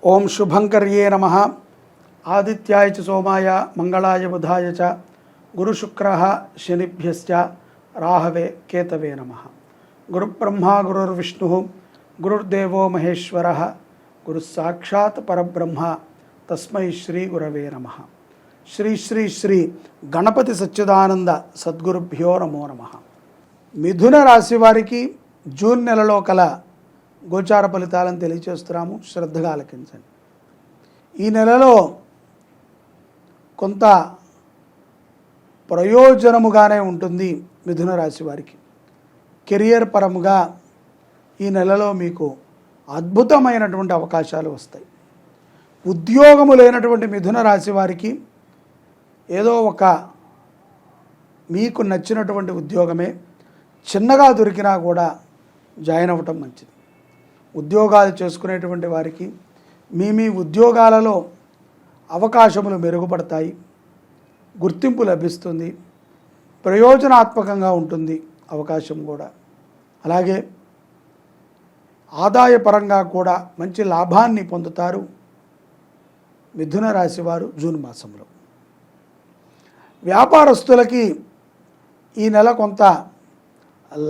ఓం శుభంకర్యే నమః. ఆదిత్యాయ చ సోమాయ మంగళాయ బుధాయ చ గురుశుక్రః శనిభ్యశ్చ రాహవే కేతవే నమః. గురుబ్రహ్మ గురుర్విష్ణుః గురుర్దేవో మహేశ్వరః గురుస్సాక్షాత్ పరబ్రహ్మ తస్మై శ్రీ గురవే నమః. శ్రీ శ్రీ శ్రీ గణపతి సచ్చిదానంద సద్గురుభ్యో నమో నమః. మిథున రాశి వారికి జూన్ నెలలో కల గోచార ఫలితాలను తెలియచేస్తున్నాము, శ్రద్ధగా ఆలకించండి. ఈ నెలలో కొంత ప్రయోజనముగానే ఉంటుంది మిథున రాశి వారికి. కెరియర్ పరముగా ఈ నెలలో మీకు అద్భుతమైనటువంటి అవకాశాలు వస్తాయి. ఉద్యోగము లేనటువంటి మిథున రాశి వారికి ఏదో ఒక మీకు నచ్చినటువంటి ఉద్యోగమే చిన్నగా దొరికినా కూడా జాయిన్ అవ్వటం మంచిది. ఉద్యోగాలు చేసుకునేటువంటి వారికి మీ ఉద్యోగాలలో అవకాశములు మెరుగుపడతాయి, గుర్తింపు లభిస్తుంది, ప్రయోజనాత్మకంగా ఉంటుంది అవకాశం కూడా. అలాగే ఆదాయపరంగా కూడా మంచి లాభాన్ని పొందుతారు మిథున రాశి వారు జూన్ మాసంలో. వ్యాపారస్తులకి ఈ నెల కొంత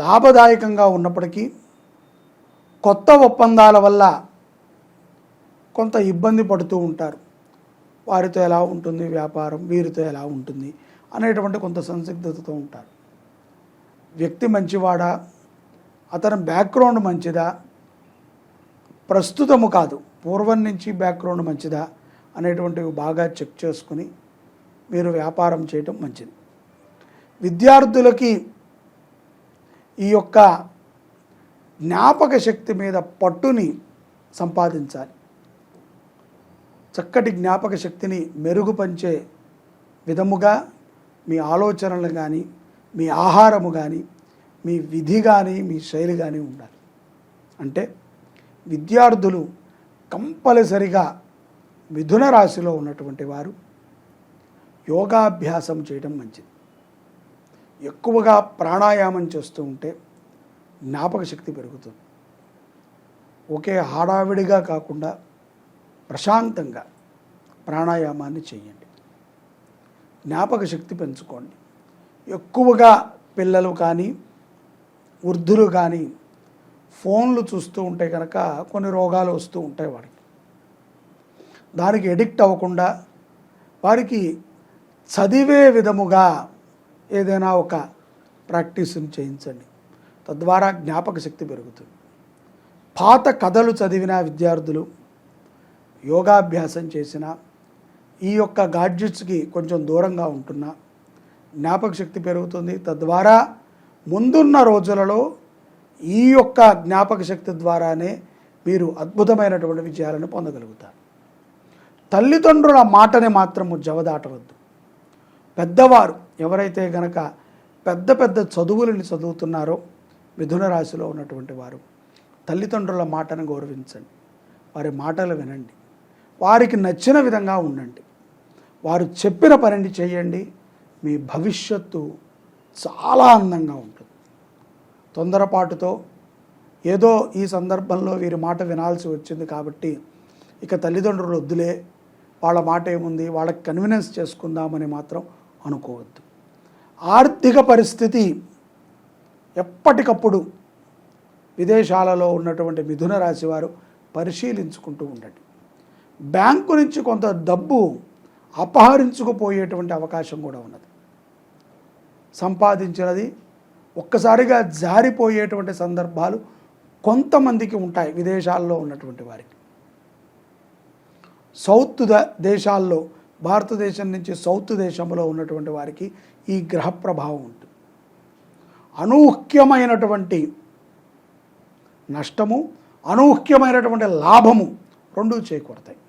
లాభదాయకంగా ఉన్నప్పటికీ కొత్త ఒప్పందాల వల్ల కొంత ఇబ్బంది పడుతూ ఉంటారు. వారితో ఎలా ఉంటుంది వ్యాపారం, వీరితో ఎలా ఉంటుంది అనేటువంటి కొంత సందిగ్ధతతో ఉంటారు. వ్యక్తి మంచివాడా, అతని బ్యాక్గ్రౌండ్ మంచిదా, ప్రస్తుతము కాదు పూర్వం నుంచి బ్యాక్గ్రౌండ్ మంచిదా అనేటువంటివి బాగా చెక్ చేసుకుని మీరు వ్యాపారం చేయటం మంచిది. విద్యార్థులకి ఈ యొక్క జ్ఞాపక శక్తి మీద పట్టుని సంపాదించాలి. చక్కటి జ్ఞాపక శక్తిని మెరుగుపరిచే విధముగా మీ ఆలోచనలు కానీ, మీ ఆహారము కానీ, మీ విధి కానీ, మీ శైలి కానీ ఉండాలి. అంటే విద్యార్థులు కంపల్సరిగా మిథున రాశిలో ఉన్నటువంటి వారు యోగాభ్యాసం చేయడం మంచిది. ఎక్కువగా ప్రాణాయామం చేస్తూ ఉంటే జ్ఞాపక శక్తి పెరుగుతుంది. ఒకే హడావిడిగా కాకుండా ప్రశాంతంగా ప్రాణాయామాన్ని చేయండి, జ్ఞాపక శక్తి పెంచుకోండి. ఎక్కువగా పిల్లలు కానీ వృద్ధులు కానీ ఫోన్లు చూస్తూ ఉంటే కనుక కొన్ని రోగాలు వస్తూ ఉంటాయి వారికి. దానికి ఎడిక్ట్ అవ్వకుండా వారికి చదివే విధముగా ఏదైనా ఒక ప్రాక్టీస్ని చేయించండి, తద్వారా జ్ఞాపక శక్తి పెరుగుతుంది. పాత కథలు చదివిన విద్యార్థులు యోగాభ్యాసం చేసిన ఈ యొక్క గాడ్జెట్స్కి కొంచెం దూరంగా ఉంటున్నా జ్ఞాపక శక్తి పెరుగుతుంది. తద్వారా ముందున్న రోజులలో ఈ యొక్క జ్ఞాపక శక్తి ద్వారానే మీరు అద్భుతమైనటువంటి విజయాలను పొందగలుగుతారు. తల్లిదండ్రుల మాటని మాత్రము జవదాటవద్దు. పెద్దవారు ఎవరైతే గనక పెద్ద పెద్ద చదువులను చదువుతున్నారో మిథున రాశిలో ఉన్నటువంటి వారు తల్లిదండ్రుల మాటను గౌరవించండి, వారి మాటలు వినండి, వారికి నచ్చిన విధంగా ఉండండి, వారు చెప్పిన పనిని చేయండి. మీ భవిష్యత్తు చాలా అందంగా ఉంటుంది. తొందరపాటుతో ఏదో ఈ సందర్భంలో వీరి మాట వినాల్సి వచ్చింది కాబట్టి ఇక తల్లిదండ్రులు వద్దులే, వాళ్ళ మాట ఏముంది, వాళ్ళకి కన్వీనెన్స్ చేసుకుందామని మాత్రం అనుకోవద్దు. ఆర్థిక పరిస్థితి ఎప్పటికప్పుడు విదేశాలలో ఉన్నటువంటి మిథున రాశి వారు పరిశీలించుకుంటూ ఉండండి. బ్యాంకు నుంచి కొంత డబ్బు అపహరించుకుపోయేటువంటి అవకాశం కూడా ఉన్నది. సంపాదించినది ఒక్కసారిగా జారిపోయేటువంటి సందర్భాలు కొంతమందికి ఉంటాయి విదేశాల్లో ఉన్నటువంటి వారికి. సౌత్ దేశాల్లో, భారతదేశం నుంచి సౌత్ దేశంలో ఉన్నటువంటి వారికి ఈ గ్రహ ప్రభావం ఉంటుంది. అనూహ్యమైనటువంటి నష్టము, అనూహ్యమైనటువంటి లాభము రెండూ చేకూరతాయి.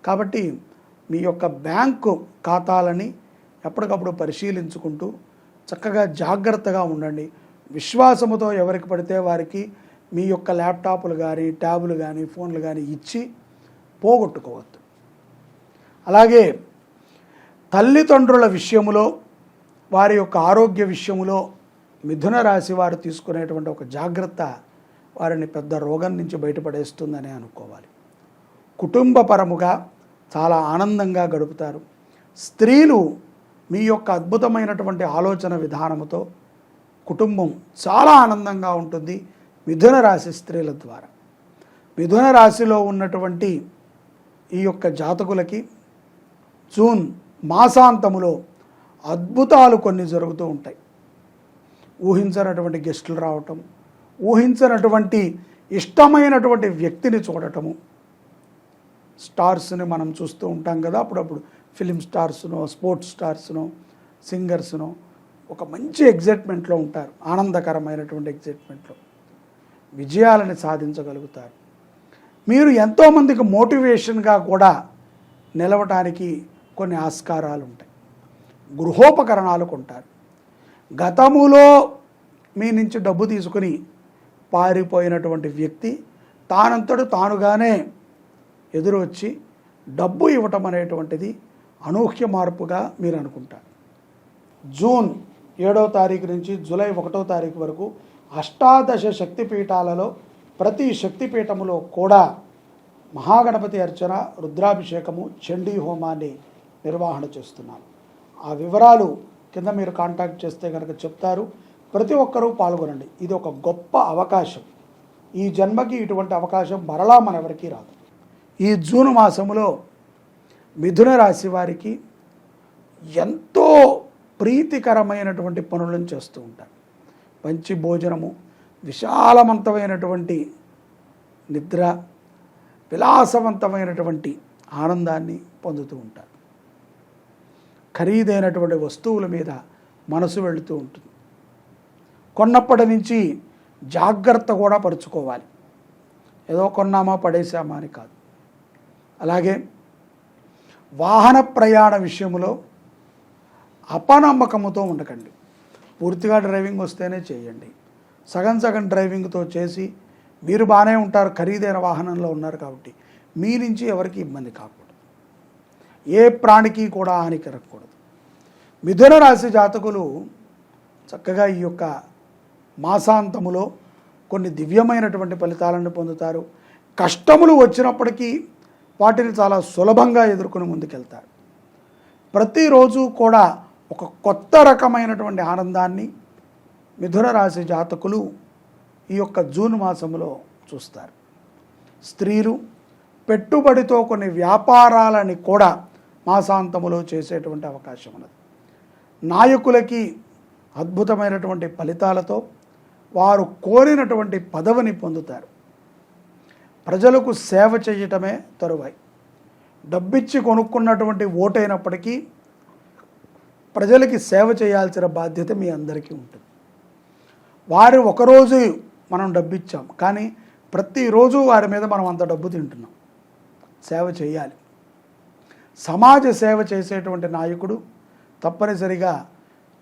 కాబట్టి మీ యొక్క బ్యాంకు ఖాతాలని ఎప్పటికప్పుడు పరిశీలించుకుంటూ చక్కగా జాగ్రత్తగా ఉండండి. విశ్వాసముతో ఎవరికి పడితే వారికి మీ యొక్క ల్యాప్టాప్లు కానీ, ట్యాబులు కానీ, ఫోన్లు కానీ ఇచ్చి పోగొట్టుకోవద్దు. అలాగే తల్లిదండ్రుల విషయములో, వారి యొక్క ఆరోగ్య విషయములో మిథున రాశి వారు తీసుకునేటువంటి ఒక జాగ్రత్త వారిని పెద్ద రోగం నుంచి బయటపడేస్తుందని అనుకోవాలి. కుటుంబపరముగా చాలా ఆనందంగా గడుపుతారు. స్త్రీలు మీ యొక్క అద్భుతమైనటువంటి ఆలోచన విధానముతో కుటుంబం చాలా ఆనందంగా ఉంటుంది మిథున రాశి స్త్రీల ద్వారా. మిథున రాశిలో ఉన్నటువంటి ఈ యొక్క జాతకులకి జూన్ మాసాంతములో అద్భుతాలు కొన్ని జరుగుతూ ఉంటాయి. ఊహించనటువంటి గెస్టులు రావటం, ఊహించనటువంటి ఇష్టమైనటువంటి వ్యక్తిని చూడటము. స్టార్స్ని మనం చూస్తూ ఉంటాం కదా, అప్పుడప్పుడు ఫిలిం స్టార్స్నో, స్పోర్ట్స్ స్టార్స్నో, సింగర్స్నో ఒక మంచి ఎగ్జైట్మెంట్లో ఉంటారు. ఆనందకరమైనటువంటి ఎగ్జైట్మెంట్లో విజయాలను సాధించగలుగుతారు. మీరు ఎంతోమందికి మోటివేషన్గా కూడా నిలవటానికి కొన్ని ఆస్కారాలు ఉంటాయి. గృహోపకరణాలు కొంటారు. గతములో మీ నుంచి డబ్బు తీసుకుని పారిపోయినటువంటి వ్యక్తి తానంతడు తానుగానే ఎదురు వచ్చి డబ్బు ఇవ్వటం అనేటువంటిది అనూహ్య మార్పుగా మీరు అనుకుంటారు. జూన్ 7వ తారీఖు నుంచి జూలై 1వ తారీఖు వరకు అష్టాదశ శక్తిపీఠాలలో ప్రతి శక్తిపీఠములో కూడా మహాగణపతి అర్చన, రుద్రాభిషేకము, చండీ హోమాన్ని నిర్వహణ చేస్తున్నాను. ఆ వివరాలు కింద మీరు కాంటాక్ట్ చేస్తే కనుక చెప్తారు. ప్రతి ఒక్కరూ పాల్గొనండి. ఇది ఒక గొప్ప అవకాశం. ఈ జన్మకి ఇటువంటి అవకాశం మరలా మనెవరికీ రాదు. ఈ జూన్ మాసములో మిథున రాశి వారికి ఎంతో ప్రీతికరమైనటువంటి పనులను చేస్తూ ఉంటారు. మంచి భోజనము, విశాలవంతమైనటువంటి నిద్ర, విలాసవంతమైనటువంటి ఆనందాన్ని పొందుతూ ఉంటారు. ఖరీదైనటువంటి వస్తువుల మీద మనసు వెళుతూ ఉంటుంది. కొన్నప్పటి నుంచి జాగ్రత్త కూడా పరుచుకోవాలి. ఏదో కొన్నామా పడేసామా అని కాదు. అలాగే వాహన ప్రయాణ విషయంలో అపనమ్మకముతో ఉండకండి. పూర్తిగా డ్రైవింగ్ వస్తేనే చేయండి. సగం సగం డ్రైవింగ్తో చేసి మీరు బాగానే ఉంటారు, ఖరీదైన వాహనంలో ఉన్నారు కాబట్టి మీ నుంచి ఎవరికి ఇబ్బంది కాకూడదు. ఏ ప్రాణికి కూడా హాని కలగకూడదు. మిథున రాశి జాతకులు చక్కగా ఈ యొక్క మాసాంతములో కొన్ని దివ్యమైనటువంటి ఫలితాలను పొందుతారు. కష్టములు వచ్చినప్పటికీ వాటిని చాలా సులభంగా ఎదుర్కొని ముందుకెళ్తారు. ప్రతిరోజు కూడా ఒక కొత్త రకమైనటువంటి ఆనందాన్ని మిథున రాశి జాతకులు ఈ యొక్క జూన్ మాసంలో చూస్తారు. స్త్రీలు పెట్టుబడితో కొన్ని వ్యాపారాలని కూడా మాసాంతములో చేసేటువంటి అవకాశం ఉన్నది. నాయకులకి అద్భుతమైనటువంటి ఫలితాలతో వారు కోరినటువంటి పదవిని పొందుతారు. ప్రజలకు సేవ చేయటమే తరువాయి. డబ్బిచ్చి కొనుక్కున్నటువంటి ఓటైనప్పటికీ ప్రజలకి సేవ చేయాల్సిన బాధ్యత మీ అందరికీ ఉంటుంది. వారు ఒకరోజు మనం డబ్బిచ్చాం, కానీ ప్రతిరోజు వారి మీద మనం అంత డబ్బు తింటున్నాం. సేవ చేయాలి. సమాజ సేవ చేసేటువంటి నాయకుడు తప్పనిసరిగా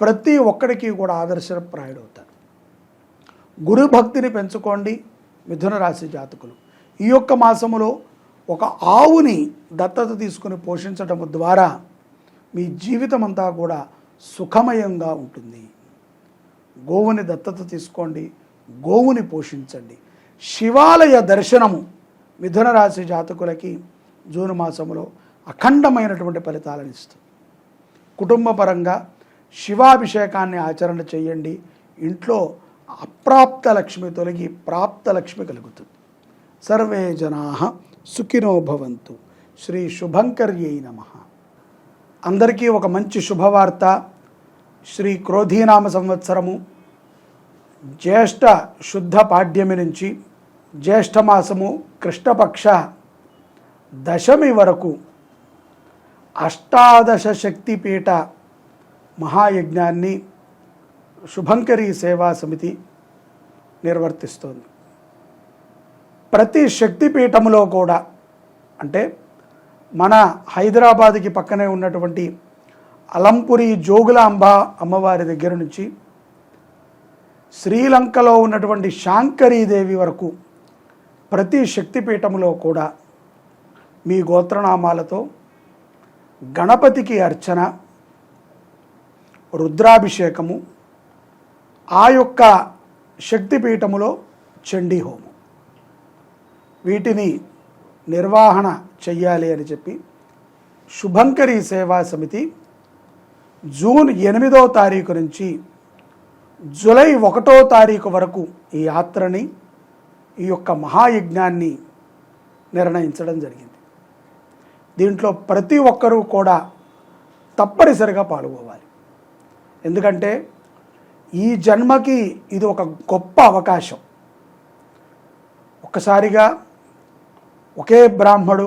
ప్రతి ఒక్కడికి కూడా ఆదర్శప్రాయుడవుతారు. గురు భక్తిని పెంచుకోండి మిథున రాశి జాతకులు. ఈ యొక్క మాసములో ఒక ఆవుని దత్తత తీసుకుని పోషించడం ద్వారా మీ జీవితం అంతా కూడా సుఖమయంగా ఉంటుంది. గోవుని దత్తత తీసుకోండి, గోవుని పోషించండి. శివాలయ దర్శనము మిథున రాశి జాతకులకి జూన్ మాసములో అఖండమైనటువంటి ఫలితాలను ఇస్తుంది. కుటుంబపరంగా శివాభిషేకాన్ని ఆచరణ చేయండి. ఇంట్లో అప్రాప్త లక్ష్మి తొలగి ప్రాప్త లక్ష్మి కలుగుతుంది. సర్వే జనాః సుఖినో భవంతు. శ్రీ శుభంకర్యై నమః. అందరికీ ఒక మంచి శుభవార్త. శ్రీ క్రోధీనామ సంవత్సరము జ్యేష్ఠ శుద్ధ పాడ్యమి నుంచి జ్యేష్ఠమాసము కృష్ణపక్ష దశమి వరకు అష్టాదశ శక్తిపీఠ మహాయజ్ఞాన్ని శుభంకరీ సేవా సమితి నిర్వర్తిస్తోంది. ప్రతి శక్తిపీఠములో కూడా, అంటే మన హైదరాబాద్కి పక్కనే ఉన్నటువంటి అలంపురి జోగులాంబ అమ్మవారి దగ్గర నుంచి శ్రీలంకలో ఉన్నటువంటి శాంకరీదేవి వరకు ప్రతి శక్తిపీఠములో కూడా మీ గోత్రనామాలతో గణపతికి అర్చన, రుద్రాభిషేకము, ఆ యొక్క శక్తిపీఠములో చండీ హోమం, వీటిని నిర్వహణ చెయ్యాలి అని చెప్పి శుభంకరి సేవా సమితి జూన్ 8వ తారీఖు నుంచి జూలై 1వ తారీఖు వరకు ఈ యాత్రని, ఈ యొక్క మహాయజ్ఞాన్ని నిర్ణయించడం జరిగింది. దీంట్లో ప్రతి ఒక్కరూ కూడా తప్పనిసరిగా పాల్గొవాలి. ఎందుకంటే ఈ జన్మకి ఇది ఒక గొప్ప అవకాశం. ఒక్కసారిగా ఒకే బ్రాహ్మడు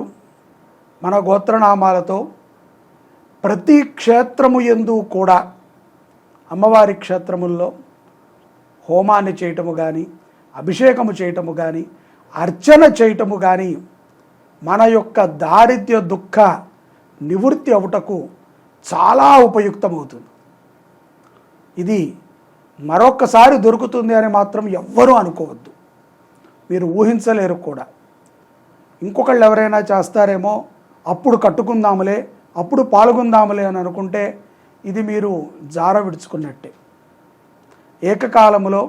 మన గోత్రనామాలతో ప్రతి క్షేత్రము యందు కూడా అమ్మవారి క్షేత్రముల్లో హోమాన్ని చేయటము కానీ, అభిషేకము చేయటము కానీ, అర్చన చేయటము కానీ మన యొక్క దారిద్ర్య దుఃఖ నివృత్తి అవుటకు చాలా ఉపయుక్తమవుతుంది. ఇది మరొక్కసారి దొరుకుతుంది అని మాత్రం ఎవ్వరూ అనుకోవద్దు. మీరు ఊహించలేరు కూడా. ఇంకొకళ్ళు ఎవరైనా చేస్తారేమో, అప్పుడు కట్టుకుందాములే, అప్పుడు పాల్గొందాములే అని అనుకుంటే ఇది మీరు జార విడుచుకున్నట్టే. ఏకకాలములో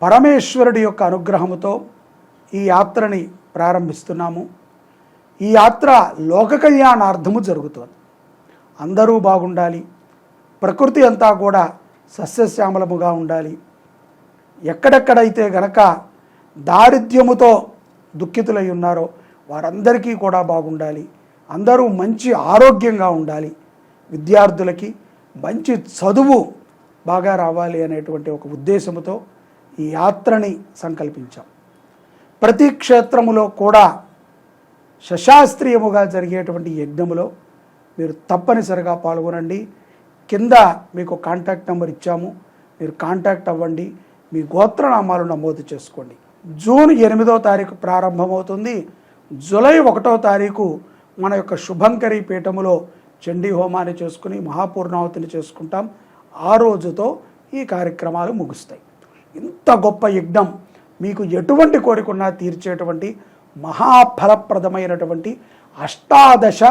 పరమేశ్వరుడి యొక్క అనుగ్రహముతో ఈ యాత్రని ప్రారంభిస్తున్నాము. ఈ యాత్ర లోక కళ్యాణార్థము జరుగుతుంది. అందరూ బాగుండాలి, ప్రకృతి అంతా కూడా సస్యశ్యామలముగా ఉండాలి. ఎక్కడెక్కడైతే గనక దారిద్ర్యముతో దుఃఖితులై ఉన్నారో వారందరికీ కూడా బాగుండాలి. అందరూ మంచి ఆరోగ్యంగా ఉండాలి. విద్యార్థులకి మంచి చదువు బాగా రావాలి అనేటువంటి ఒక ఉద్దేశంతో ఈ యాత్రని సంకల్పించాం. ప్రతి క్షేత్రములో కూడా శశాస్త్రీయముగా జరిగేటువంటి యజ్ఞములో మీరు తప్పనిసరిగా పాల్గొనండి. కింద మీకు కాంటాక్ట్ నెంబర్ ఇచ్చాము, మీరు కాంటాక్ట్ అవ్వండి, మీ గోత్రనామాలు నమోదు చేసుకోండి. జూన్ 8వ తారీఖు ప్రారంభమవుతుంది. జూలై 1వ తారీఖు మన యొక్క శుభంకరి పీఠములో చండీ హోమాన్ని చేసుకుని మహాపూర్ణావతిని చేసుకుంటాం. ఆ రోజుతో ఈ కార్యక్రమాలు ముగుస్తాయి. ఇంత గొప్ప యజ్ఞం, మీకు ఎటువంటి కోరికన్నా తీర్చేటువంటి మహాఫలప్రదమైనటువంటి అష్టాదశ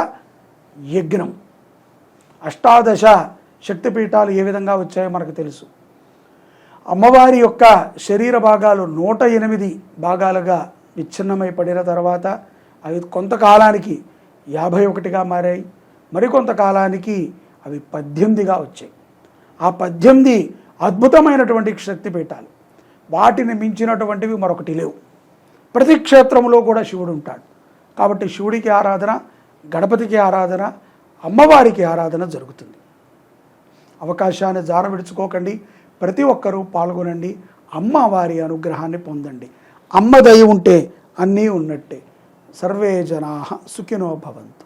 యజ్ఞం. అష్టాదశ శక్తిపీఠాలు ఏ విధంగా వచ్చాయో మనకు తెలుసు. అమ్మవారి యొక్క శరీర భాగాలు 108 భాగాలుగా విచ్ఛిన్నమై పడిన తర్వాత అవి కొంతకాలానికి 51గా మారాయి. మరికొంతకాలానికి అవి 18గా వచ్చాయి. ఆ 18 అద్భుతమైనటువంటి శక్తిపీఠాలు. వాటిని మించినటువంటివి మరొకటి లేవు. ప్రతి క్షేత్రంలో కూడా శివుడు ఉంటాడు. కాబట్టి శివుడికి ఆరాధన, గణపతికి ఆరాధన, అమ్మవారికి ఆరాధన జరుగుతుంది. అవకాశాన్ని జార విడుచుకోకండి. ప్రతి ఒక్కరూ పాల్గొనండి. అమ్మవారి అనుగ్రహాన్ని పొందండి. అమ్మ దయ ఉంటే అన్నీ ఉన్నట్టే. సర్వే జనాః సుఖినో భవంతు.